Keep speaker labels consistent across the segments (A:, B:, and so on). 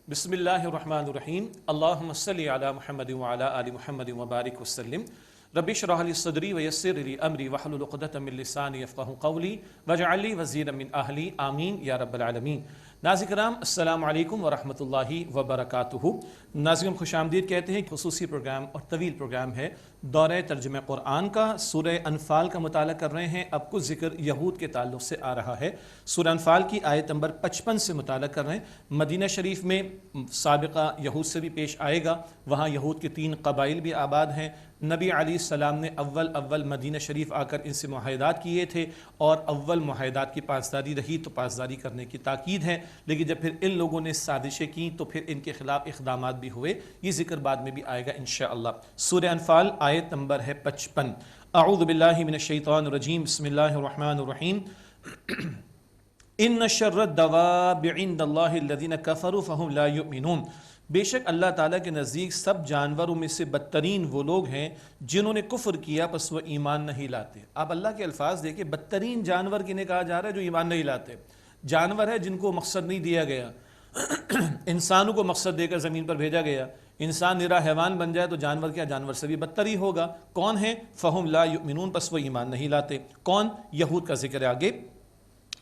A: بسم اللہ الرحمن الرحیم اللہم صلی علی محمد وعلی آل محمد وبارک وسلم رب اشرح لی صدری ویسر لی امری واحلل عقدۃ من لسانی یفقہوا قولی واجعل لی وزیرا من اہلی آمین یا رب العالمین۔ ناظرین کرام السلام علیکم ورحمۃ اللہ وبرکاتہ۔ ناظرین خوش آمدید کہتے ہیں، خصوصی پروگرام اور طویل پروگرام ہے دورہ ترجمہ قرآن کا۔ سورہ انفال کا مطالعہ کر رہے ہیں، اب کچھ ذکر یہود کے تعلق سے آ رہا ہے۔ سورہ انفال کی آیت نمبر 55 سے مطالعہ کر رہے ہیں۔ مدینہ شریف میں سابقہ یہود سے بھی پیش آئے گا، وہاں یہود کے 3 قبائل بھی آباد ہیں۔ نبی علیہ السلام نے اول مدینہ شریف آ کر ان سے معاہدات کیے تھے، اور اول معاہدات کی پاسداری رہی تو پاسداری کرنے کی تاکید ہے، لیکن جب پھر ان لوگوں نے سازشیں کیں تو پھر ان کے خلاف اقدامات بھی ہوئے، یہ ذکر بعد میں بھی آئے گا انشاءاللہ۔ سورہ انفال آیت نمبر ہے 55۔ اعوذ باللہ من الشیطان الرجیم، بسم اللہ الرحمن الرحیم۔ ان شر الدواب عند اللہ الذین کفروا فہم لا یؤمنون۔ بے شک اللہ تعالیٰ کے نزدیک سب جانوروں میں سے بدترین وہ لوگ ہیں جنہوں نے کفر کیا پس وہ ایمان نہیں لاتے۔ آپ اللہ کے الفاظ دیکھیں، بدترین جانور کنہیں کہا جا رہا ہے؟ جو ایمان نہیں لاتے۔ جانور ہے جن کو مقصد نہیں دیا گیا، انسانوں کو مقصد دے کر زمین پر بھیجا گیا۔ انسان نرا حیوان بن جائے تو جانور کیا؟ جانور سے بھی بدتر ہی ہوگا۔ کون ہے؟ فہم لا یؤمنون، پس وہ ایمان نہیں لاتے۔ کون؟ یہود کا ذکر ہے آگے۔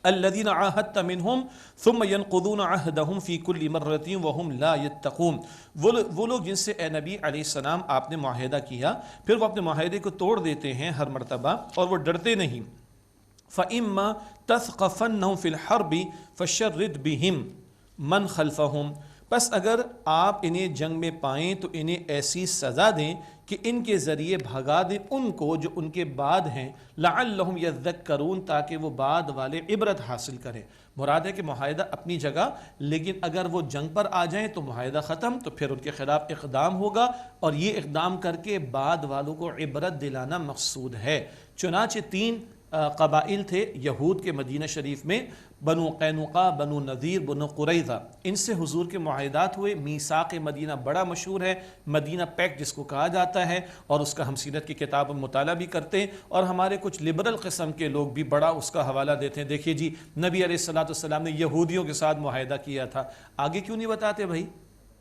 A: الذین عاہدت منہم ثم ينقضون عہدہم فی کل مرۃ وہم لا یتقون۔ وہ لوگ جن سے اے نبی علیہ السلام آپ نے معاہدہ کیا، پھر وہ اپنے معاہدے کو توڑ دیتے ہیں ہر مرتبہ، اور وہ ڈرتے نہیں۔ فَإِمَّا تَثْقَفَنَّهُمْ فِي الْحَرْبِ فَشَرِّدْ بِهِمْ مَنْ خَلْفَهُمْ۔ پس اگر آپ انہیں جنگ میں پائیں تو انہیں ایسی سزا دیں کہ ان کے ذریعے بھگا دیں ان کو جو ان کے بعد ہیں، لَعَلَّهُمْ يَذَّكَّرُونَ، تاکہ وہ بعد والے عبرت حاصل کریں۔ مراد ہے کہ معاہدہ اپنی جگہ، لیکن اگر وہ جنگ پر آ جائیں تو معاہدہ ختم، تو پھر ان کے خلاف اقدام ہوگا، اور یہ اقدام کر کے بعد والوں کو عبرت دلانا مقصود ہے۔ چنانچہ 3 قبائل تھے یہود کے مدینہ شریف میں، بنو قینقاع، بنو نذیر، بنو قریظہ۔ ان سے حضور کے معاہدات ہوئے۔ میثاق مدینہ بڑا مشہور ہے، مدینہ پیکٹ جس کو کہا جاتا ہے، اور اس کا ہم سیرت کی کتاب میں مطالعہ بھی کرتے ہیں، اور ہمارے کچھ لبرل قسم کے لوگ بھی بڑا اس کا حوالہ دیتے ہیں۔ دیکھیے جی، نبی علیہ السلام نے یہودیوں کے ساتھ معاہدہ کیا تھا، آگے کیوں نہیں بتاتے بھائی؟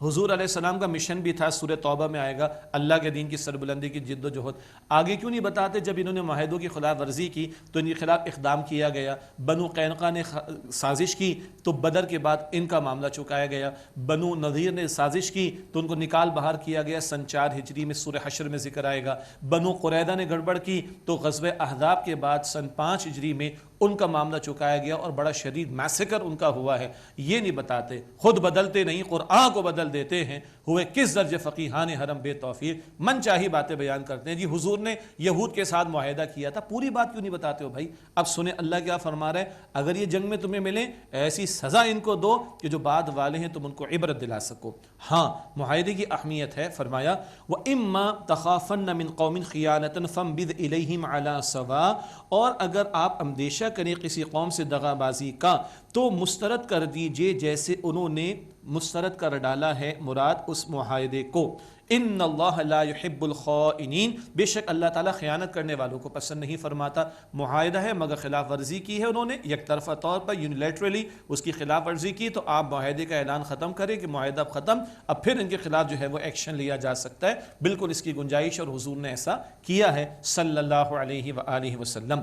A: حضور علیہ السلام کا مشن بھی تھا، سورہ توبہ میں آئے گا، اللہ کے دین کی سربلندی کی جد و جہد۔ آگے کیوں نہیں بتاتے؟ جب انہوں نے معاہدوں کی خلاف ورزی کی تو ان کے خلاف اقدام کیا گیا۔ بنو قینقاع نے سازش کی تو بدر کے بعد ان کا معاملہ چکایا گیا۔ بنو نذیر نے سازش کی تو ان کو نکال باہر کیا گیا، سن 4 ہجری میں سورہ حشر میں ذکر آئے گا۔ بنو قریظہ نے گڑبڑ کی تو غزوہ احزاب کے بعد سن 5 ہجری میں ان کا معاملہ چکایا گیا، اور بڑا شدید میسیکر ان کا ہوا ہے۔ یہ نہیں بتاتے، خود بدلتے نہیں، قرآن کو بدل دیتے ہیں۔ ہوئے کس درجے فقیہان حرم بے توفیق، من چاہی باتیں بیان کرتے ہیں۔ جی حضور نے یہود کے ساتھ معاہدہ کیا تھا، پوری بات کیوں نہیں بتاتے ہو بھائی؟ اب سنیں اللہ کیا فرما رہا ہے، اگر یہ جنگ میں تمہیں ملیں ایسی سزا ان کو دو کہ جو بعد والے ہیں تم ان کو عبرت دلا سکو۔ ہاں، معاہدے کی اہمیت ہے۔ فرمایا وَإِمَّا تَخَافَنَّ مِن قَوْمٍ خِيَانَةً فَانبِذْ إِلَيْهِمْ عَلَى سَوَاءٍ۔ اور اگر آپ اندیشہ کریں کسی قوم سے دغا بازی کا تو مسترد کر دیجئے جیسے انہوں نے مسترد کر ڈالا ہے، مراد اس معاہدے کو۔ ان اللہ لا يحب الخائنین، بے شک اللہ تعالیٰ خیانت کرنے والوں کو پسند نہیں فرماتا۔ معاہدہ ہے مگر خلاف ورزی کی ہے انہوں نے، یک طرفہ طور پر یونیلیٹرلی اس کی خلاف ورزی کی، تو آپ معاہدے کا اعلان ختم کریں کہ معاہدہ اب ختم، اب پھر ان کے خلاف جو ہے وہ ایکشن لیا جا سکتا ہے۔ بالکل اس کی گنجائش، اور حضور نے ایسا کیا ہے صلی اللہ علیہ وآلہ وسلم۔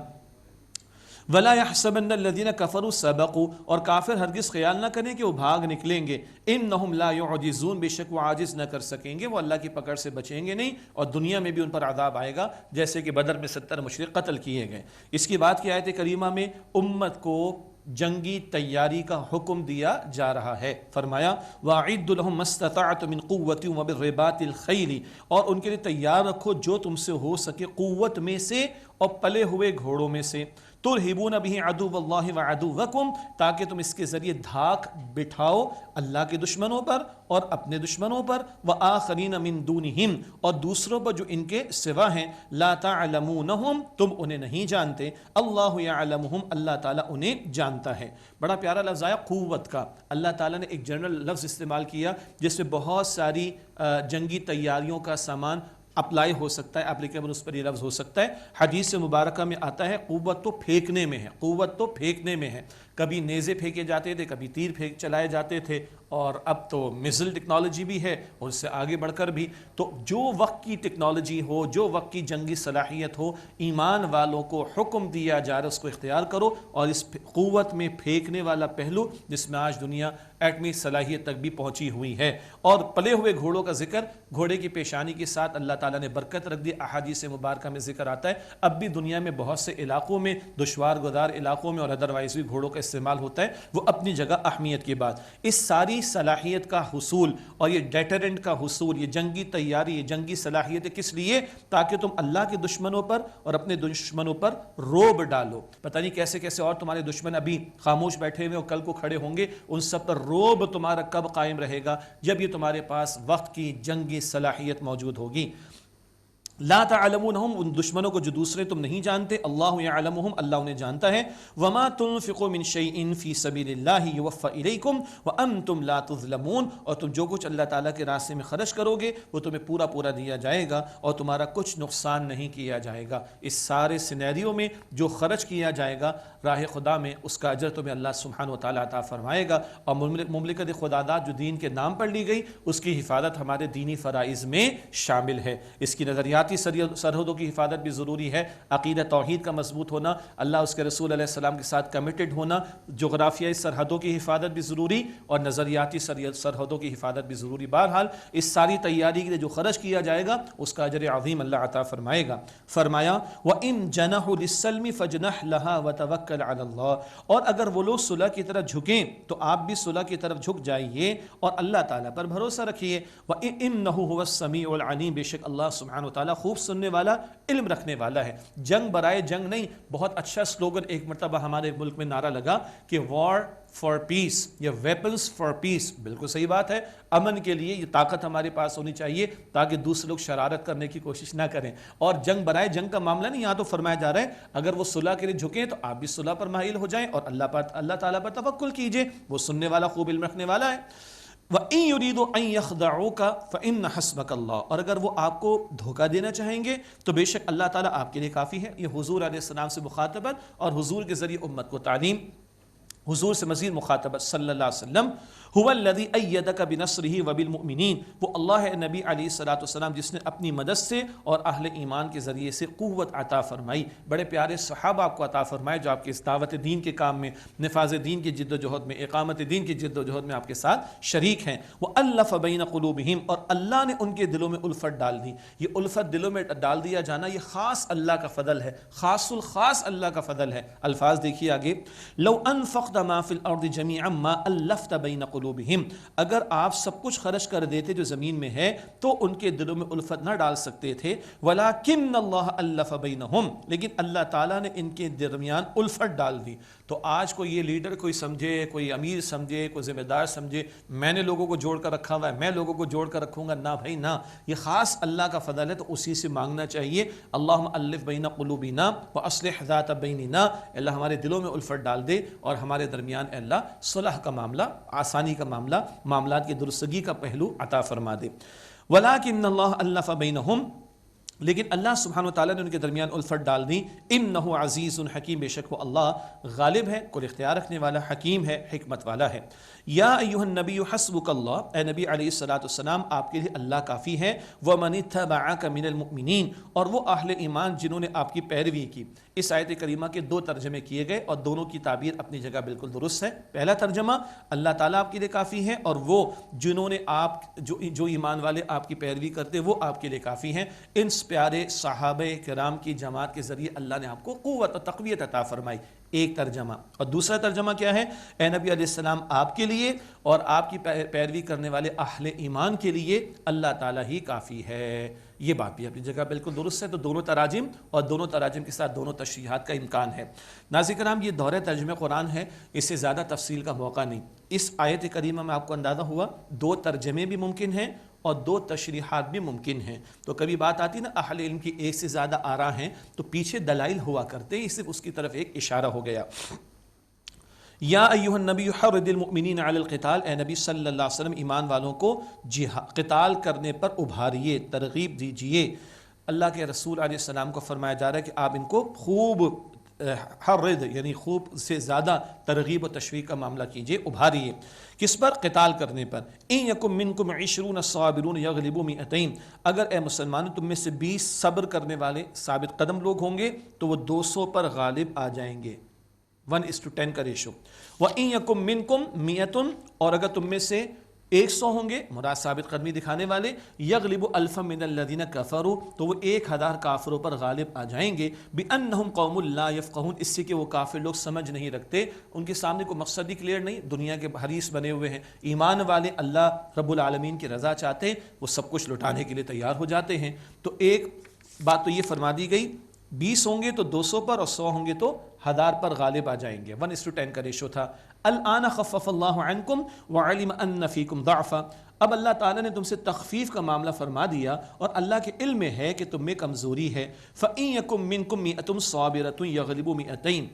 A: وَلَا يَحْسَبَنَّ الَّذِينَ كَفَرُوا سَبَقُوا، اور کافر ہرگز خیال نہ کریں کہ وہ بھاگ نکلیں گے۔ إِنَّهُمْ لَا يُعْجِزُونَ، بے شک وہ عاجز نہ کر سکیں گے، وہ اللہ کی پکڑ سے بچیں گے نہیں، اور دنیا میں بھی ان پر عذاب آئے گا، جیسے کہ بدر میں 70 مشرک قتل کیے گئے۔ اس کی بات کی آیت کریمہ میں امت کو جنگی تیاری کا حکم دیا جا رہا ہے۔ فرمایا وَأَعِدُّوا لَهُم مَّا اسْتَطَعْتُم مِّن قُوَّةٍ وَبِالرِّبَاطِ الْخَيْلِ، اور ان کے لیے تیار رکھو جو تم سے ہو سکے قوت میں سے اور پلے ہوئے گھوڑوں میں سے، ترہبون بہ عدو اللہ وعدوکم، تاکہ تم اس کے ذریعے دھاک بٹھاؤ اللہ کے دشمنوں پر اور اپنے دشمنوں پر، وآخرین من دونہم، اور دوسروں پر جو ان کے سوا ہیں، لا تعلمونہم، تم انہیں نہیں جانتے، اللہ یعلمہم، اللہ تعالیٰ انہیں جانتا ہے۔ بڑا پیارا لفظ آیا قوت کا۔ اللہ تعالیٰ نے ایک جنرل لفظ استعمال کیا جس میں بہت ساری جنگی تیاریوں کا سامان اپلائی ہو سکتا ہے، اپلیکیبل اس پر یہ لفظ ہو سکتا ہے۔ حدیث مبارکہ میں آتا ہے قوت تو پھینکنے میں ہے، قوت تو پھینکنے میں ہے۔ کبھی نیزے پھینکے جاتے تھے، کبھی تیر چلائے جاتے تھے، اور اب تو میزل ٹیکنالوجی بھی ہے اور اس سے آگے بڑھ کر بھی. تو جو وقت کی ٹیکنالوجی ہو، جو وقت کی جنگی صلاحیت ہو، ایمان والوں کو حکم دیا جا رہا ہے اس کو اختیار کرو. اور اس قوت میں پھینکنے والا پہلو جس میں آج دنیا ایٹمی صلاحیت تک بھی پہنچی ہوئی ہے. اور پلے ہوئے گھوڑوں کا ذکر، گھوڑے کی پیشانی کے ساتھ اللہ تعالیٰ نے برکت رکھ دی. احادیث مبارکہ میں ذکر آتا ہے اب بھی دنیا میں بہت سے علاقوں میں، دشوار گزار علاقوں میں اور ادروائز بھی گھوڑوں کا استعمال ہوتا ہے. وہ اپنی جگہ اہمیت کی بات. اس ساری صلاحیت کا حصول اور یہ ڈیٹرنٹ کا حصول، یہ جنگی تیاری، یہ جنگی صلاحیت کس لیے؟ تاکہ تم اللہ کے دشمنوں پر اور اپنے دشمنوں پر روب ڈالو. پتہ نہیں کیسے کیسے اور تمہارے دشمن ابھی خاموش بیٹھے ہوئے اور کل کو کھڑے ہوں گے، ان سب پر روب تمہارا کب قائم رہے گا؟ جب یہ تمہارے پاس وقت کی جنگی صلاحیت موجود ہوگی. لا تعلمونہم، ان دشمنوں کو جو دوسرے تم نہیں جانتے، اللہ یعلمہم، اللہ انہیں جانتا ہے. وما تنفقوا من شیء فی سبیل اللہ یوفى الیکم وانتم لا تظلمون، اور تم جو کچھ اللہ تعالیٰ کے راستے میں خرچ کرو گے وہ تمہیں پورا پورا دیا جائے گا اور تمہارا کچھ نقصان نہیں کیا جائے گا. اس سارے سینیریو میں جو خرچ کیا جائے گا راہ خدا میں، اس کا اجر تمہیں اللہ سبحانہ و تعالیٰ عطا فرمائے گا. اور مملکت خداداد جو دین کے نام پر لی گئی، اس کی حفاظت ہمارے دینی فرائض میں شامل ہے. اس کی نظریاتی سرحدوں کی حفاظت بھی ضروری ہے. عقیدہ توحید کا مضبوط ہونا، اللہ اس کے رسول علیہ السلام کے ساتھ کمیٹڈ ہونا، جغرافیائی سرحدوں کی حفاظت بھی ضروری اور نظریاتی سرحدوں کی حفاظت بھی ضروری. بہرحال اس ساری تیاری کے لیے جو خرچ کیا جائے گا اس کا اجر عظیم اللہ عطا فرمائے گا. فرمایا وَإِن جَنَحُوا لِلسَّلْمِ فَاجْنَحْ لَهَا وَتَوَكَّلْ عَلَى اللَّهِ، اور اگر وہ لوگ صلح کی طرف جھکیں تو آپ بھی صلح کی طرف جھک جائیے اور اللہ تعالیٰ پر بھروسہ رکھیے. وَإِنَّهُ هُوَ السَّمِيعُ الْعَلِيمُ، بے شک اللہ سبحانہ وتعالیٰ خوب سننے والا، علم رکھنے والا ہے. جنگ برائے جنگ نہیں. بہت اچھا سلوگن ایک مرتبہ ہمارے ملک میں نعرہ لگا کہ وار فار پیس یا ویپنز فار پیس. بالکل صحیح بات ہے. امن کے لیے یہ طاقت ہمارے پاس ہونی چاہیے تاکہ دوسرے لوگ شرارت کرنے کی کوشش نہ کریں. اور جنگ برائے جنگ کا معاملہ نہیں، یہاں تو فرمایا جا رہا ہے اگر وہ صلح کے لیے جھکیں تو آپ بھی صلح پر مائل ہو جائیں اور اللہ تعالیٰ پر توکل کیجئے. وہ سننے والا، خوب علم رکھنے والا ہے. وَإِن يُرِيدُوا أَن يَخْدَعُوكَ فَإِنَّ حَسْبَكَ اللَّهُ، اور اگر وہ آپ کو دھوکہ دینا چاہیں گے تو بے شک اللہ تعالیٰ آپ کے لیے کافی ہے. یہ حضور علیہ السلام سے مخاطبت اور حضور کے ذریعے امت کو تعلیم. حضور سے مزید مخاطبت صلی اللہ علیہ وسلم، هو الذی ایدک بنصرہ وبالمؤمنین، وہ اللہ ہے نبی علیہ الصلوۃ والسلام جس نے اپنی مدد سے اور اہل ایمان کے ذریعے سے قوت عطا فرمائی. بڑے پیارے صحابہ آپ کو عطا فرمائے جو آپ کے اس دعوت دین کے کام میں، نفاذ دین کی جد و جہد میں، اقامت دین کی جد و جہد میں آپ کے ساتھ شریک ہیں. وَأَلَّفَ بَيْنَ قُلُوبِهِمْ، اور اللہ نے ان کے دلوں میں الفت ڈال دی. یہ الفت دلوں میں ڈال دیا جانا یہ خاص اللہ کا فضل ہے، خاص الخاص اللہ کا فضل ہے. الفاظ دیکھیے آگے، لو انفقت ما فی الارض جميعا ما الفت بین قلوبہم، اگر آپ سب کچھ خرچ کر دیتے جو زمین میں ہے تو ان کے دلوں میں الفت نہ ڈال سکتے تھے. ولکن اللہ الف بینہم، لیکن اللہ تعالیٰ نے ان کے درمیان الفت ڈال دی. تو آج کو یہ لیڈر کوئی سمجھے، کوئی امیر سمجھے، کوئی ذمہ دار سمجھے میں نے لوگوں کو جوڑ کر رکھا ہوا ہے، میں لوگوں کو جوڑ کر رکھوں گا، نہ بھائی نہ. یہ خاص اللہ کا فضل ہے تو اسی سے مانگنا چاہیے. اللہم الف بین قلوبنا واصلح ذات بیننا، اللہ ہمارے دلوں میں الفت ڈال دے اور ہمارے درمیان اللہ صلح کا معاملہ، آسانی کا معاملہ، معاملات کی درستگی کا پہلو عطا فرما دے. ولیکن اللہ الف بینہم، لیکن اللہ سبحانہ وتعالیٰ نے ان کے درمیان الفت ڈال دی. انہ عزیز حکیم، بے شک وہ اللہ غالب ہے، کل اختیار رکھنے والا، حکیم ہے، حکمت والا ہے. یا ایھا النبی حسبک اللہ، اے نبی علیہ الصلوۃ والسلام آپ کے لیے اللہ کافی ہے. ومن اتبعک من المؤمنین، اور وہ اہل ایمان جنہوں نے آپ کی پیروی کی. اس آیت کریمہ کے دو ترجمے کیے گئے اور دونوں کی تعبیر اپنی جگہ بالکل درست ہے. پہلا ترجمہ اللہ تعالیٰ آپ کے لیے کافی ہے اور وہ جنہوں نے جو ایمان والے آپ کی پیروی کرتے وہ آپ کے لیے کافی ہیں. ان پیارے صحابہ کرام کی جماعت کے ذریعے اللہ نے آپ کو قوت اور تقویت عطا فرمائی. ایک ترجمہ. اور دوسرا ترجمہ کیا ہے؟ اے نبی علیہ السلام آپ کے لیے اور آپ کی پیروی کرنے والے اہل ایمان کے لیے اللہ تعالیٰ ہی کافی ہے. یہ بات بھی اپنی جگہ بالکل درست ہے. تو دونوں تراجم اور دونوں تراجم کے ساتھ دونوں تشریحات کا امکان ہے. ناظرین کرام، یہ دورہ ترجمہ قرآن ہے، اس سے زیادہ تفصیل کا موقع نہیں. اس آیت کریمہ میں آپ کو اندازہ ہوا دو ترجمے بھی ممکن ہیں اور دو تشریحات بھی ممکن ہیں. تو کبھی بات آتی نا اہل علم کی ایک سے زیادہ آراء ہیں تو پیچھے دلائل ہوا کرتے ہیں، صرف اس کی طرف ایک اشارہ ہو گیا. یا ایھا النبی حرض المؤمنین علی القتال، اے نبی صلی اللہ علیہ وسلم ایمان والوں کو قتال کرنے پر ابھاریے، ترغیب دیجئے. اللہ کے رسول علیہ السلام کو فرمایا جا رہا ہے کہ آپ ان کو خوب حرد یعنی خوب سے زیادہ ترغیب و تشویق کا معاملہ کیجئے، ابھاریے۔ کس پر؟ قتال کرنے پر۔ ان یکم منکم 20 صابرون یغلبوا 200، اگر اے مسلمانوں تم میں سے 20 صبر کرنے والے ثابت قدم لوگ ہوں گے تو وہ 200 پر غالب آ جائیں گے، 1:10 کا ریشو۔ وَإِن يَكُم مِّنكُم 100، اور اگر تم میں سے 100 ہوں گے مراد ثابت قدمی دکھانے والے، یغلب الفا من الذین کفروا، تو وہ 1000 کافروں پر غالب آ جائیں گے، بأنہم قوم لا یفقہون، اس سے کہ وہ کافر لوگ سمجھ نہیں رکھتے، ان کے سامنے کوئی مقصد ہی کلیئر نہیں، دنیا کے حریص بنے ہوئے ہیں۔ ایمان والے اللہ رب العالمین کی رضا چاہتے ہیں، وہ سب کچھ لٹانے کے لیے تیار ہو جاتے ہیں۔ تو ایک بات تو یہ فرما دی گئی، 20 ہوں گے تو 200 پر، اور 100 ہوں گے تو 1000 پر غالب آ جائیں گے، 1:10 کا ریشو تھا۔ الآن خفف اللہ عنکم وعلم ان فیکم ضعفا، اب اللہ تعالیٰ نے تم سے تخفیف کا معاملہ فرما دیا اور اللہ کے علم میں ہے کہ تم میں کمزوری ہے۔ فَإِن يَكُم مِّنكُم 100 صَابِرَةٌ يَغْلِبُوا 200،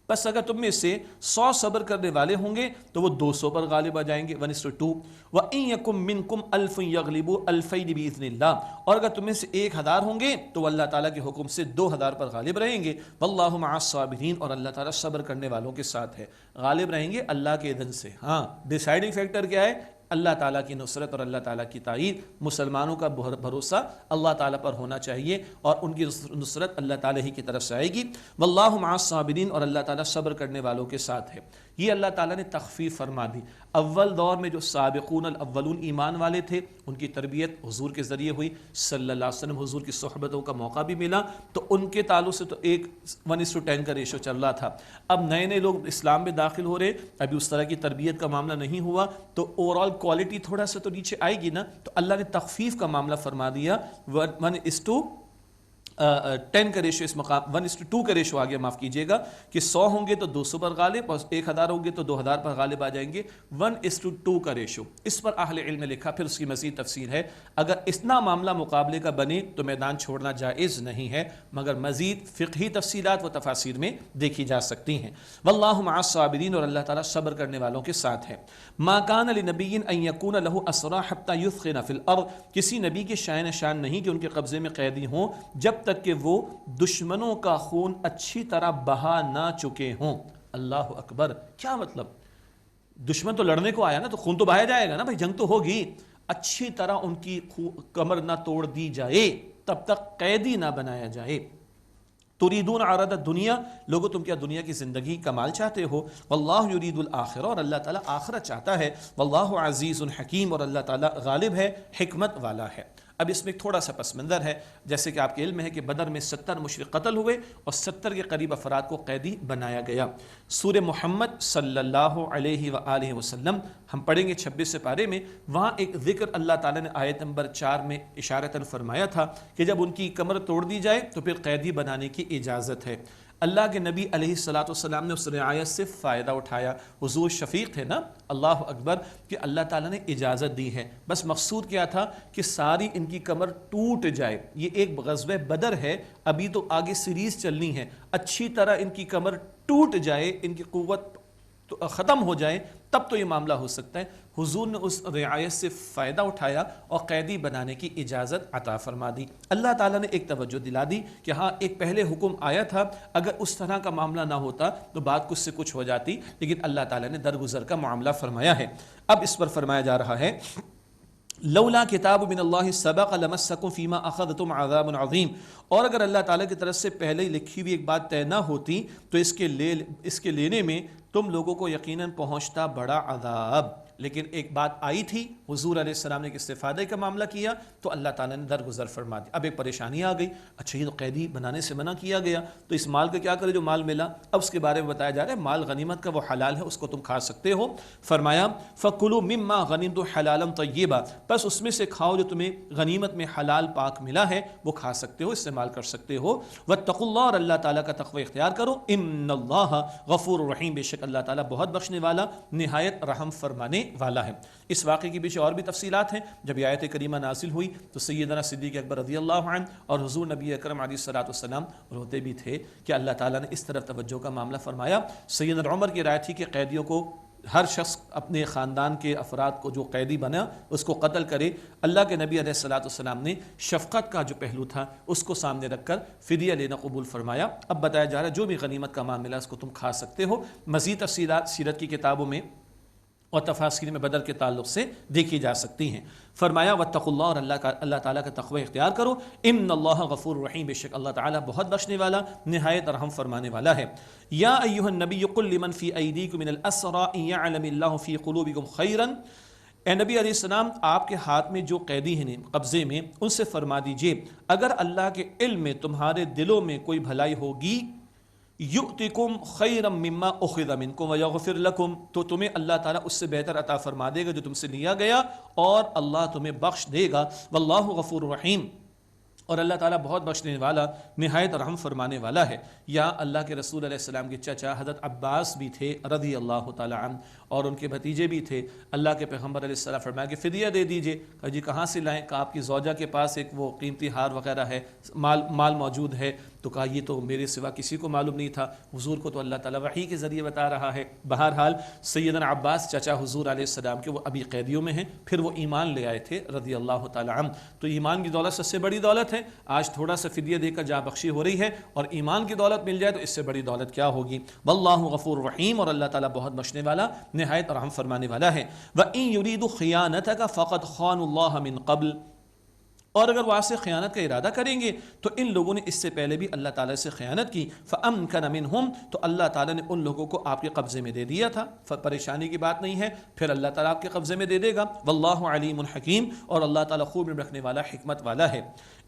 A: بس اگر تم میں سے 100 صبر کرنے والے ہوں گے تو وہ 200 پر غالب آ جائیں گے، 1:2۔ وَإِن يَكُم مِّنكُمْ 1000 يَغْلِبُوا 2000 بِإِذْنِ اللَّهِ، اور اگر تم میں سے 1000 ہوں گے تو اللہ تعالیٰ کے حکم سے 2000 پر غالب رہیں گے۔ وَاللَّهُ مَعَ الصَّابِرِينَ، اور اللہ تعالیٰ صبر کرنے والوں کے ساتھ ہے، غالب رہیں گے اللہ کے اذن سے۔ ہاں، ڈیسائیڈنگ فیکٹر کیا ہے؟ اللہ تعالیٰ کی نصرت اور اللہ تعالیٰ کی تائید۔ مسلمانوں کا بھروسہ اللہ تعالیٰ پر ہونا چاہیے اور ان کی نصرت اللہ تعالیٰ ہی کی طرف سے آئے گی۔ واللہ مع الصابرین، اور اللہ تعالیٰ صبر کرنے والوں کے ساتھ ہے۔ یہ اللہ تعالیٰ نے تخفیف فرما دی۔ اول دور میں جو سابقون الاولون ایمان والے تھے ان کی تربیت حضور کے ذریعے ہوئی، صلی اللہ علیہ وسلم حضور کی صحبتوں کا موقع بھی ملا، تو ان کے تعلق سے تو 1:10 کا ریشو چل رہا تھا۔ اب نئے نئے لوگ اسلام میں داخل ہو رہے، ابھی اس طرح کی تربیت کا معاملہ نہیں ہوا، تو اوور آل کوالٹی تھوڑا سا تو نیچے آئے گی نا، تو اللہ نے تخفیف کا معاملہ فرما دیا۔ 1:10 کا ریشو اس مقام 1:2 کا ریشو آ گیا، معاف کیجیے گا، کہ 100 ہوں گے تو 200 پر غالب، اور 1000 ہوں گے تو 2000 پر غالب آ جائیں گے، 1:2 کا ریشو۔ اس پر اہل علم نے لکھا، پھر اس کی مزید تفصیل ہے، اگر اتنا معاملہ مقابلے کا بنے تو میدان چھوڑنا جائز نہیں ہے، مگر مزید فقہی تفصیلات و تفاسیر میں دیکھی جا سکتی ہیں۔ واللہ مع الصابرین، اور اللہ تعالیٰ صبر کرنے والوں کے ساتھ ہے۔ ما کان لنبی ان یکون لہ اسری حتی یثخن فی الارض، کسی نبی کے شائن شان نہیں کہ ان کے قبضے میں قیدی ہوں جب تک کہ وہ دشمنوں کا خون اچھی طرح بہا نہ چکے ہوں۔ اللہ اکبر، کیا مطلب؟ دشمن تو لڑنے کو آیا نا، تو خون تو بہایا جائے گا نا بھائی، جنگ تو ہوگی، اچھی طرح ان کی کمر نہ توڑ دی جائے، تب تک قیدی نہ بنایا جائے۔ تریدون عرض الدنیا، لوگو تم کیا دنیا کی زندگی کمال چاہتے ہو؟ واللہ یرید الآخرہ، اور اللہ تعالیٰ آخرت چاہتا ہے۔ واللہ عزیز حکیم، اور اللہ تعالیٰ غالب ہے، حکمت والا ہے۔ اب اس میں ایک تھوڑا سا پس منظر ہے، جیسے کہ آپ کے علم ہے کہ بدر میں 70 مشرک قتل ہوئے اور 70 کے قریب افراد کو قیدی بنایا گیا۔ سورہ محمد صلی اللہ علیہ وآلہ وسلم ہم پڑھیں گے 26 پارے میں، وہاں ایک ذکر اللہ تعالیٰ نے آیت نمبر 4 میں اشارتاً فرمایا تھا کہ جب ان کی کمر توڑ دی جائے تو پھر قیدی بنانے کی اجازت ہے۔ اللہ کے نبی علیہ الصلوۃ والسلام نے اس رعایت سے فائدہ اٹھایا، حضور شفیق تھے نا، اللہ اکبر، کہ اللہ تعالیٰ نے اجازت دی ہے۔ بس مقصود کیا تھا کہ ساری ان کی کمر ٹوٹ جائے۔ یہ ایک غزوہ بدر ہے، ابھی تو آگے سیریز چلنی ہے، اچھی طرح ان کی کمر ٹوٹ جائے، ان کی قوت ختم ہو جائے، تب تو یہ معاملہ ہو سکتا ہے۔ حضور نے اس رعایت سے فائدہ اٹھایا اور قیدی بنانے کی اجازت عطا فرما دی۔ اللہ تعالیٰ نے ایک توجہ دلا دی کہ ہاں ایک پہلے حکم آیا تھا، اگر اس طرح کا معاملہ نہ ہوتا تو بات کچھ سے کچھ ہو جاتی، لیکن اللہ تعالیٰ نے درگزر کا معاملہ فرمایا ہے۔ اب اس پر فرمایا جا رہا ہے، لولا کتاب من اللہ سبق لمسکم فیما اخذتم عذاب عظیم، اور اگر اللہ تعالیٰ کی طرف سے پہلے ہی لکھی ہوئی ایک بات طے نہ ہوتی تو اس کے لینے میں تم لوگوں کو یقیناً پہنچتا بڑا عذاب۔ لیکن ایک بات آئی تھی، حضور علیہ السلام نے استفادے کا معاملہ کیا تو اللہ تعالیٰ نے درگزر فرما دیا۔ اب ایک پریشانی آ گئی، اچھا یہ تو قیدی بنانے سے منع کیا گیا، تو اس مال کا کیا کرے جو مال ملا؟ اب اس کے بارے میں بتایا جا رہا ہے مال غنیمت کا وہ حلال ہے، اس کو تم کھا سکتے ہو۔ فرمایا فَكُلُوا مِمَّا غَنِمْتُمْ حَلَالًا طَيِّبًا، بس اس میں سے کھاؤ جو تمہیں غنیمت میں حلال پاک ملا ہے، وہ کھا سکتے ہو، استعمال کر سکتے ہو۔ وَاتَّقُوا اللَّهَ، اور اللہ تعالیٰ کا تقوی اختیار کرو۔ إِنَّ اللَّهَ غَفُورٌ رَحِيمٌ، بے شک اللہ تعالیٰ بہت بخشنے والا، نہایت رحم فرمانے والا ہے۔ اس واقعے کے پیچھے اور بھی تفصیلات ہیں۔ جب یہ آیت کریمہ نازل ہوئی تو سیدنا صدیق اکبر رضی اللہ عنہ اور حضور نبی اکرم علیہ الصلوۃ والسلام روتے بھی تھے کہ اللہ تعالیٰ نے اس طرف توجہ کا معاملہ فرمایا۔ سیدنا عمر کی رائے تھی کہ قیدیوں کو ہر شخص اپنے خاندان کے افراد کو جو قیدی بنا اس کو قتل کرے۔ اللہ کے نبی علیہ السلام نے شفقت کا جو پہلو تھا اس کو سامنے رکھ کر فدیہ لینا قبول فرمایا۔ اب بتایا جا رہا ہے جو بھی غنیمت کا مال ملا اس کو تم کھا سکتے ہو۔ مزید تفصیلات سیرت کی کتابوں میں اور تفاسیر میں بدر کے تعلق سے دیکھی جا سکتی ہیں۔ فرمایا واتقوا اللہ، اور اللہ تعالیٰ کا تقوی اختیار کرو۔ ان اللہ غفور رحیم، بے شک اللہ تعالیٰ بہت بخشنے والا نہایت رحم فرمانے والا ہے۔ یا ایھا النبی قل لمن فی ایدیکم من الاسری ان یعلم اللہ فی قلوبکم خیرا، اے نبی علیہ السلام آپ کے ہاتھ میں جو قیدی ہیں قبضے میں، ان سے فرما دیجئے اگر اللہ کے علم میں تمہارے دلوں میں کوئی بھلائی ہوگی، یؤتکم خیرا مما اخذ منکم ویغفر لکم، تو تمہیں اللہ تعالیٰ اس سے بہتر عطا فرما دے گا جو تم سے لیا گیا، اور اللہ تمہیں بخش دے گا۔ واللہ غفور رحیم، اور اللہ تعالیٰ بہت بخشنے والا نہایت رحم فرمانے والا ہے۔ یا اللہ کے رسول علیہ السلام کے چچا حضرت عباس بھی تھے رضی اللہ تعالیٰ عنہ، اور ان کے بھتیجے بھی تھے۔ اللہ کے پیغمبر علیہ السلام فرمایا کہ فدیہ دے دیجئے۔ کہا جی کہاں سے لائیں؟ کہ آپ کی زوجہ کے پاس ایک وہ قیمتی ہار وغیرہ ہے، مال موجود ہے۔ تو کہا یہ تو میرے سوا کسی کو معلوم نہیں تھا، حضور کو تو اللہ تعالیٰ وحی کے ذریعے بتا رہا ہے۔ بہرحال سیدنا عباس چچا حضور علیہ السلام کے، وہ ابھی قیدیوں میں ہیں، پھر وہ ایمان لے آئے تھے رضی اللہ تعالیٰ عنہ۔ تو ایمان کی دولت سب سے بڑی دولت ہے۔ آج تھوڑا سا فدیہ دے کر جاں بخشی ہو رہی ہے، اور ایمان کی دولت مل جائے تو اس سے بڑی دولت کیا ہوگی۔ واللہ غفور رحیم، اور اللہ تعالیٰ بہت بخشنے والا نہایت رحم فرمانے والا ہے۔ وَإِن يُرِيدُوا خِيَانَتَكَ فَقَدْ خَانُوا اللَّهَ مِن قَبْلُ، اور اگر وہ آپ سے خیانت کا ارادہ کریں گے تو ان لوگوں نے اس سے پہلے بھی اللہ تعالیٰ سے خیانت کی۔ فَأَمْكَنَ مِنْهُمْ، تو اللہ تعالیٰ نے ان لوگوں کو آپ کے قبضے میں دے دیا تھا، پریشانی کی بات نہیں ہے، پھر اللہ تعالیٰ آپ کے قبضے میں دے دے گا۔ واللہ علیم حکیم، اور اللہ تعالیٰ خوب علم رکھنے والا، حکمت والا ہے۔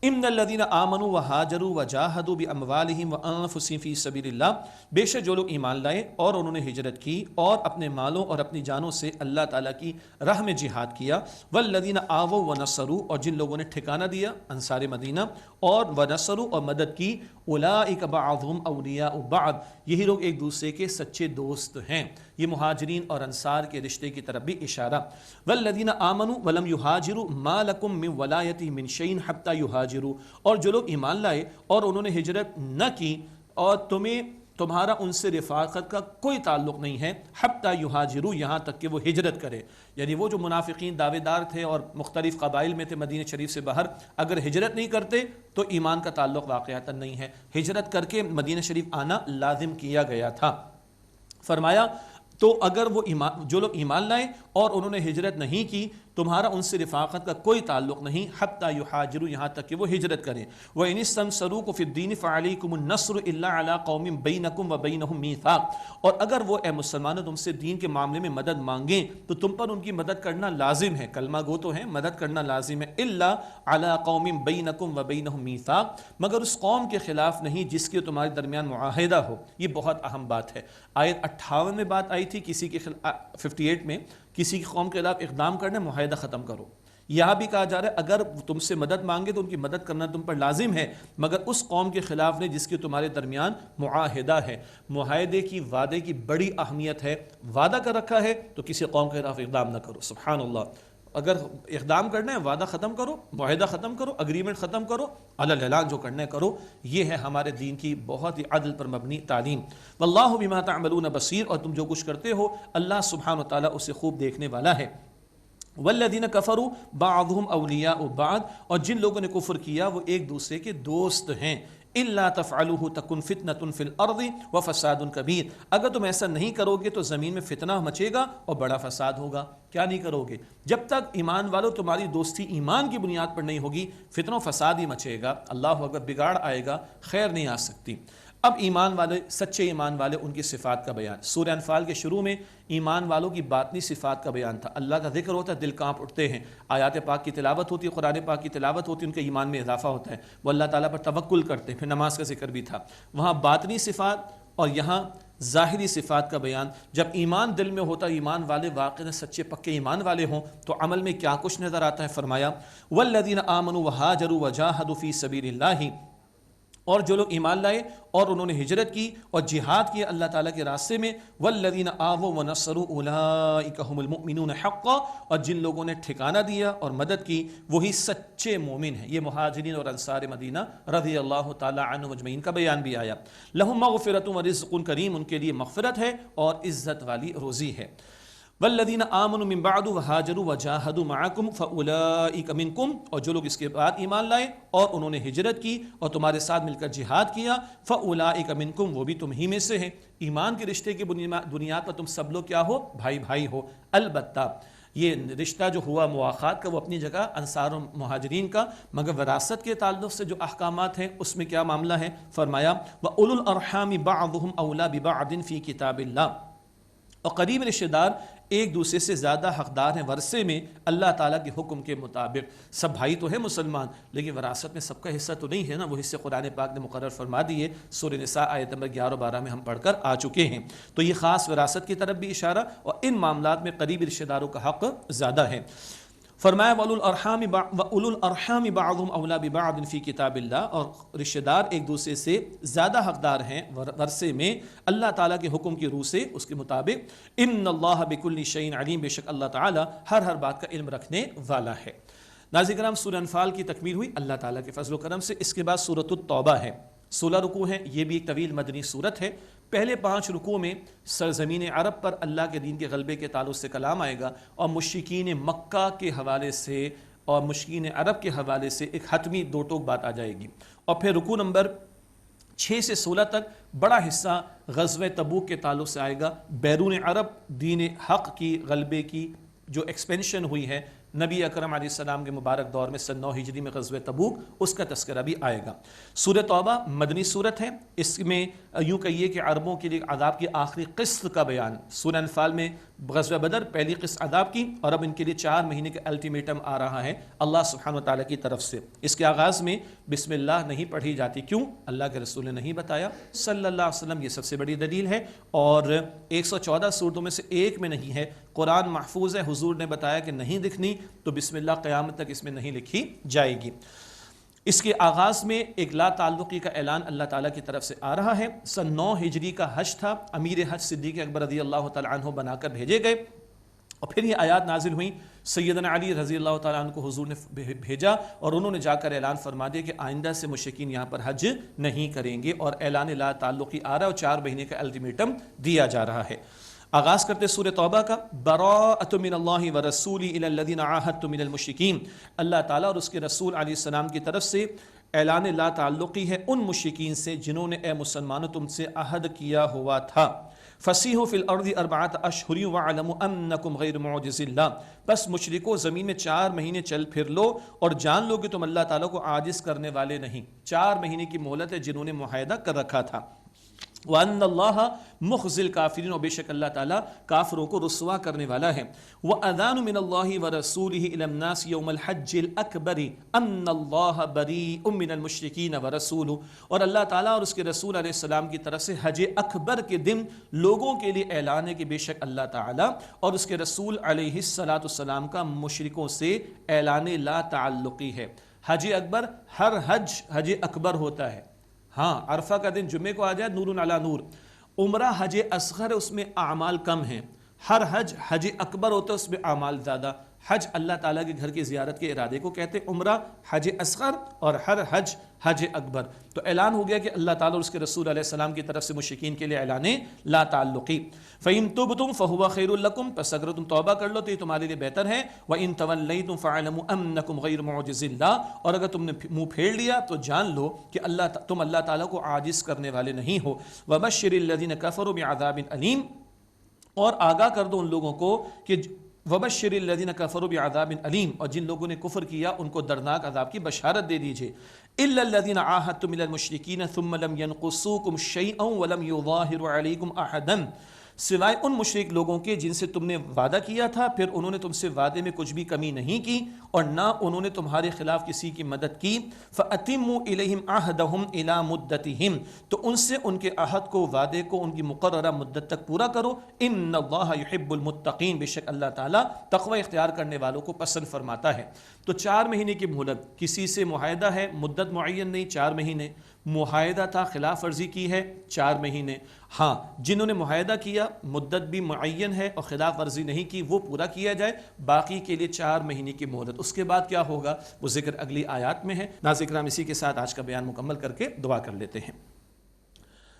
A: ان الذین آمنوا وہاجروا وجاہدوا باموالہم وانفسہم فی سبیل اللہ، بے شک جو لوگ ایمان لائے اور انہوں نے ہجرت کی اور اپنے مالوں اور اپنی جانوں سے اللہ تعالیٰ کی راہ میں جہاد کیا، والذین آووا ونصروا، اور جن لوگوں نے ٹھکانہ دیا انصار مدینہ اور ونصروا اور مدد کی، اولئک بعضهم اولیاء بعض، یہی لوگ ایک دوسرے کے سچے دوست ہیں۔ یہ مہاجرین اور انصار کے رشتے کی طرف بھی اشارہ۔ والذین آمنوا ولم یہاجروا ما لکم من ولایۃ من شیء حتی یہاجروا، اور جو لوگ ایمان لائے اور انہوں نے ہجرت نہ کی اور تمہارا ان سے رفاقت کا کوئی تعلق نہیں ہے، حتی یہاجروا، یہاں تک کہ وہ ہجرت کرے۔ یعنی وہ جو منافقین دعوے دار تھے اور مختلف قبائل میں تھے مدینہ شریف سے باہر، اگر ہجرت نہیں کرتے تو ایمان کا تعلق واقعتاً نہیں ہے، ہجرت کر کے مدینہ شریف آنا لازم کیا گیا تھا۔ فرمایا تو اگر وہ جو لوگ ایمان لائے اور انہوں نے ہجرت نہیں کی، تمہارا ان سے رفاقت کا کوئی تعلق نہیں، حتی یہاجروا، یہاں تک کہ وہ ہجرت کریں۔ وَإِنِ اسْتَنْصَرُوكُمْ فِي الدِّينِ فَعَلَيْكُمُ النَّصْرُ إِلَّا عَلَىٰ قَوْمٍ بَيْنَكُمْ وَبَيْنَهُمْ مِيثَاقٌ، اور اگر وہ اے مسلمانوں تم سے دین کے معاملے میں مدد مانگیں تو تم پر ان کی مدد کرنا لازم ہے، کلمہ گو تو ہیں، مدد کرنا لازم ہے۔ إِلَّا عَلَىٰ قَوْمٍ بَيْنَكُمْ وَبَيْنَهُمْ مِيثَاقٌ، مگر اس قوم کے خلاف نہیں جس کے تمہارے درمیان معاہدہ ہو۔ یہ بہت اہم بات ہے۔ آیت 58 میں بات آئی تھی کسی کے 58 میں کسی کی قوم کے خلاف اقدام کرنا، معاہدہ ختم کرو۔ یہاں بھی کہا جا رہا ہے اگر تم سے مدد مانگے تو ان کی مدد کرنا تم پر لازم ہے، مگر اس قوم کے خلاف نہیں جس کی تمہارے درمیان معاہدہ ہے۔ معاہدے کی، وعدے کی بڑی اہمیت ہے۔ وعدہ کر رکھا ہے تو کسی قوم کے خلاف اقدام نہ کرو، سبحان اللہ۔ اگر اقدام کرنا ہے وعدہ ختم کرو، معاہدہ ختم کرو، اگریمنٹ ختم کرو، علی الاعلان جو کرنا ہے کرو۔ یہ ہے ہمارے دین کی بہت ہی عدل پر مبنی تعلیم۔ واللہ بما تعملون بصیر، اور تم جو کچھ کرتے ہو اللہ سبحانہ و تعالیٰ اسے خوب دیکھنے والا ہے۔ والذین کفروا بعضهم اولیاء بعض، اور جن لوگوں نے کفر کیا وہ ایک دوسرے کے دوست ہیں۔ الا تفعلوه تکن فتنة فی الارض وفساد کبیر، اگر تم ایسا نہیں کرو گے تو زمین میں فتنہ مچے گا اور بڑا فساد ہوگا۔ کیا نہیں کرو گے؟ جب تک ایمان والو تمہاری دوستی ایمان کی بنیاد پر نہیں ہوگی، فتنہ و فساد ہی مچے گا، اللہ اکبر، بگاڑ آئے گا، خیر نہیں آ سکتی۔ اب ایمان والے، سچے ایمان والے، ان کی صفات کا بیان۔ سورہ انفال کے شروع میں ایمان والوں کی باطنی صفات کا بیان تھا۔ اللہ کا ذکر ہوتا ہے، دل کانپ اٹھتے ہیں، آیات پاک کی تلاوت ہوتی ہے، قرآن پاک کی تلاوت ہوتی ہے، ان کے ایمان میں اضافہ ہوتا ہے، وہ اللہ تعالیٰ پر توکل کرتے ہیں۔ پھر نماز کا ذکر بھی تھا، وہاں باطنی صفات اور یہاں ظاہری صفات کا بیان۔ جب ایمان دل میں ہوتا، ایمان والے واقعی سچے پکے ایمان والے ہوں تو عمل میں کیا کچھ نظر آتا ہے۔ فرمایا والذین آمنوا وہاجروا وجاہدوا فی سبیل اللہ، اور جو لوگ ایمان لائے اور انہوں نے ہجرت کی اور جہاد کیا اللہ تعالیٰ کے راستے میں، والذین آووا ونصروا اولئک هم المؤمنون حقا، اور جن لوگوں نے ٹھکانہ دیا اور مدد کی وہی سچے مومن ہیں۔ یہ مہاجرین اور انصار مدینہ رضی اللہ تعالیٰ عنہم اجمعین کا بیان بھی آیا۔ لہم مغفرۃ ورزق کریم، ان کے لیے مغفرت ہے اور عزت والی روزی ہے۔ والذین آمنوا من بعد وہاجروا وجاہدوا معکم فاولئک منکم، اور جو لوگ اس کے بعد ایمان لائے اور انہوں نے ہجرت کی اور تمہارے ساتھ مل کر جہاد کیا، فاولئک منکم، وہ بھی تم ہی میں سے ہیں۔ ایمان کے رشتے کی بنیاد پر تم سب لوگ کیا ہو؟ بھائی بھائی ہو۔ البتہ یہ رشتہ جو ہوا مواخات کا وہ اپنی جگہ انصار و مہاجرین کا، مگر وراثت کے تعلق سے جو احکامات ہیں اس میں کیا معاملہ ہے؟ فرمایا وَأُولُو الْأَرْحَامِ بَعْضُهُمْ أَوْلَى بِبَعْضٍ فِي كِتَابِ اللَّهِ، اور قریب رشتہ دار ایک دوسرے سے زیادہ حقدار ہیں ورثے میں اللہ تعالیٰ کے حکم کے مطابق۔ سب بھائی تو ہے مسلمان، لیکن وراثت میں سب کا حصہ تو نہیں ہے نا، وہ حصے قرآن پاک نے مقرر فرما دیے۔ سورہ نساء آیت نمبر 11 و 12 میں ہم پڑھ کر آ چکے ہیں۔ تو یہ خاص وراثت کی طرف بھی اشارہ، اور ان معاملات میں قریب رشتہ داروں کا حق زیادہ ہے۔ فرمایا وَأُولُو الْأَرْحَامِ بَعْضُهُمْ أَوْلَى بِبَعْضٍ فِي كِتَابِ اللَّهِ، اور رشتہ دار ایک دوسرے سے زیادہ حقدار ہیں ورثے میں اللہ تعالیٰ کے حکم کی روح سے، اس کے مطابق۔ إِنَّ اللَّهَ بِكُلِّ شَيْءٍ عَلِيمٌ، بے شک اللہ تعالیٰ ہر بات کا علم رکھنے والا ہے۔ ناظرین کرام، سورہ انفال کی تکمیل ہوئی اللہ تعالیٰ کے فضل و کرم سے۔ اس کے بعد سورۃ التوبہ ہے، 16 رکوع ہیں، یہ بھی ایک طویل مدنی صورت ہے۔ پہلے 5 رکوع میں سرزمین عرب پر اللہ کے دین کے غلبے کے تعلق سے کلام آئے گا، اور مشرکین مکہ کے حوالے سے اور مشرکین عرب کے حوالے سے ایک حتمی دو ٹوک بات آ جائے گی۔ اور پھر رکوع نمبر 6 سے 16 تک بڑا حصہ غزوہ تبوک کے تعلق سے آئے گا۔ بیرون عرب دین حق کی غلبے کی جو ایکسپینشن ہوئی ہے نبی اکرم علیہ السلام کے مبارک دور میں سن 9 ہجری میں غزوہ تبوک، اس کا تذکرہ بھی آئے گا۔ سورہ توبہ مدنی صورت ہے، اس میں یوں کہیے کہ عربوں کے لیے عذاب کی آخری قسط کا بیان۔ سورہ انفال میں غزوہ بدر پہلی قسط عذاب کی، اور اب ان کے لیے 4 مہینے کا الٹیمیٹم آ رہا ہے اللہ سبحانہ وتعالیٰ کی طرف سے۔ اس کے آغاز میں بسم اللہ نہیں پڑھی جاتی، کیوں؟ اللہ کے رسول نے نہیں بتایا صلی اللہ علیہ وسلم، یہ سب سے بڑی دلیل ہے۔ اور 114 صورتوں میں سے ایک میں نہیں ہے، قرآن محفوظ ہے، حضور نے بتایا کہ نہیں لکھنی، تو بسم اللہ قیامت تک اس میں نہیں لکھی جائے گی۔ اس کے آغاز میں ایک لا تعلقی کا اعلان اللہ تعالیٰ کی طرف سے آ رہا ہے۔ سن 9 ہجری کا حج تھا، امیر حج صدیق اکبر رضی اللہ تعالیٰ عنہ بنا کر بھیجے گئے، اور پھر یہ آیات نازل ہوئیں۔ سیدنا علی رضی اللہ تعالیٰ عنہ کو حضور نے بھیجا، اور انہوں نے جا کر اعلان فرما دیا کہ آئندہ سے مشرکین یہاں پر حج نہیں کریں گے، اور اعلان لا تعلقی آ رہا ہے، اور 4 مہینے کا الٹیمیٹم دیا جا رہا ہے۔ آغاز کرتے سورہ توبہ کا، براءۃ من اللہ ورسولہ الی الذین عاہدتم من المشرکین، اللہ تعالیٰ اور اس کے رسول علیہ السلام کی طرف سے اعلان لا تعلقی ہے ان مشرکین سے جنہوں نے اے مسلمانوں تم سے عہد کیا ہوا تھا۔ فسیحوا فی الارض 4 اشہر واعلموا انکم غیر معجز اللہ، بس مشرکو زمین میں 4 مہینے چل پھر لو اور جان لو کہ تم اللہ تعالیٰ کو عاجز کرنے والے نہیں۔ 4 مہینے کی مہلت ہے جنہوں نے معاہدہ کر رکھا تھا۔ وَأَنَّ اللَّهَ مُخْزِي الْكَافِرِينَ، اور بے شک اللہ تعالیٰ کافروں کو رسوا کرنے والا ہے۔ وَأَذَانٌ مِّنَ اللَّهِ وَرَسُولِهِ إِلَى النَّاسِ يَوْمَ الْحَجِّ الْأَكْبَرِ أَنَّ اللَّهَ بَرِيءٌ مِّنَ الْمُشْرِكِينَ وَرَسُولُهُ، اور اللہ تعالیٰ اور اس کے رسول علیہ السلام کی طرف سے حج اکبر کے دن لوگوں کے لیے اعلان ہے کہ بے شک اللہ تعالیٰ اور اس کے رسول علیہ السلام کا مشرکوں سے اعلان لا تعلقی ہے۔ حج اکبر، ہر حج اکبر ہوتا ہے، ہاں عرفہ کا دن جمعے کو آ جائے نور علی نور۔ عمرہ حج اصغر ہے، اس میں اعمال کم ہیں۔ ہر حج اکبر ہوتا ہے، اس میں اعمال زیادہ۔ حج اللہ تعالیٰ کے گھر کی زیارت کے ارادے کو کہتے ہیں، عمرہ حج اصغر، اور ہر حج اکبر۔ تو اعلان ہو گیا کہ اللہ تعالیٰ اور اس کے رسول علیہ السلام کی طرف سے مشرکین کے لیے اعلان لا تعلقی۔ فَإِن تُبْتُمْ فَهُوَ خَيْرٌ لَكُمْ، پس اگر تم توبہ کر لو تو یہ تمہارے لیے بہتر ہے۔ وَإِن تَوَلَّيْتُمْ فَاعْلَمُوا أَنَّكُمْ غَيْرُ مُعْجِزِ اللَّهِ، اور اگر تم نے منہ پھیر لیا تو جان لو کہ تم اللہ تعالیٰ کو عاجز کرنے والے نہیں ہو۔ وَبَشِّرِ الَّذِينَ كَفَرُوا بِعَذَابٍ أَلِيمٍ، اور آگاہ کر دو ان لوگوں کو کہ وبشر الذین کفروا بعذاب علیم، اور جن لوگوں نے کفر کیا ان کو دردناک عذاب کی بشارت دے دیجئے۔ الا الذین عاہدتم من المشرکین ثم لم ينقصوکم شیئا ولم یظاہروا علیکم احدا، سوائے ان مشرک لوگوں کے جن سے تم نے وعدہ کیا تھا پھر انہوں نے تم سے وعدے میں کچھ بھی کمی نہیں کی اور نہ انہوں نے تمہارے خلاف کسی کی مدد کی۔ فَأَتِمُّوا إِلَيْهِمْ عَهْدَهُمْ إِلَى مُدَّتِهِمْ، تو ان سے ان کے عہد کو، وعدے کو ان کی مقررہ مدت تک پورا کرو۔ إِنَّ اللَّهَ يُحِبُّ الْمُتَّقِينَ، بے شک اللہ تعالیٰ تقوی اختیار کرنے والوں کو پسند فرماتا ہے۔ تو 4 مہینے کی مہلت، کسی سے معاہدہ ہے، مدت معین نہیں، 4 مہینے معاہدہ تھا، خلاف ورزی کی ہے 4 مہینے۔ ہاں جنہوں نے معاہدہ کیا مدت بھی معین ہے اور خلاف ورزی نہیں کی وہ پورا کیا جائے، باقی کے لیے 4 مہینے کی مہلت۔ اس کے بعد کیا ہوگا وہ ذکر اگلی آیات میں ہے۔ ناظرین کرام اسی کے ساتھ آج کا بیان مکمل کر کے دعا کر لیتے ہیں۔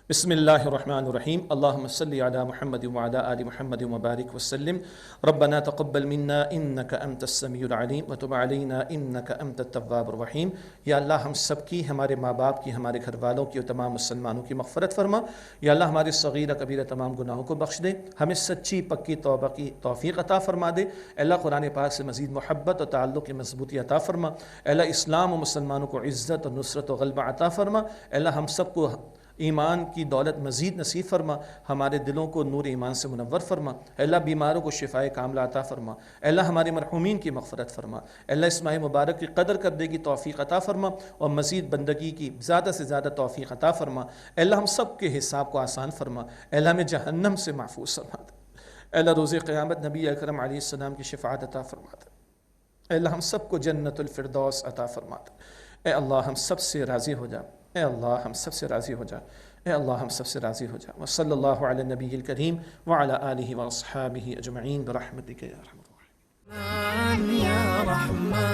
A: بسم اللہ الرحمن الرحیم اللہم صلی علی محمد وعلی آل محمد وبارک وسلم ربنا تقبل منا انک انت السمیع العلیم وتب علینا انک انت التواب الرحیم۔ یا اللہ ہم سب کی، ہمارے ماں باپ کی، ہمارے گھر والوں کی اور تمام مسلمانوں کی مغفرت فرما۔ یا اللہ ہمارے صغیرہ کبیرہ تمام گناہوں کو بخش دے، ہمیں سچی پکی توبہ کی توفیق عطا فرما دے۔ اللہ قرآن پاک سے مزید محبت اور تعلق کی مضبوطی عطا فرما۔ اللہ اسلام و مسلمانوں کو عزت اور نصرت و غلبہ عطا فرما۔ اللہ ہم سب کو ایمان کی دولت مزید نصیب فرما، ہمارے دلوں کو نور ایمان سے منور فرما۔ اللہ بیماروں کو شفائے کاملہ عطا فرما۔ اللہ ہمارے مرحومین کی مغفرت فرما۔ اللہ اس ماہ مبارک کی قدر کرنے کی توفیق عطا فرما اور مزید بندگی کی زیادہ سے زیادہ توفیق عطا فرما۔ اللہ ہم سب کے حساب کو آسان فرما۔ اللہ ہمیں جہنم سے محفوظ فرما دے۔ اللہ روز قیامت نبی اکرم علیہ السلام کی شفاعت عطا فرما دے۔ اللہ ہم سب کو جنت الفردوس عطا فرما دے۔ اے اللہ ہم سب سے راضی ہو جا، اے اللہ ہم سب سے راضی ہو جا، اے اللہ ہم سب سے راضی ہو جا۔ وصلی اللہ علی النبی الکریم وعلی آلہ واصحابہ اجمعین برحمتک یا ارحم الراحمین۔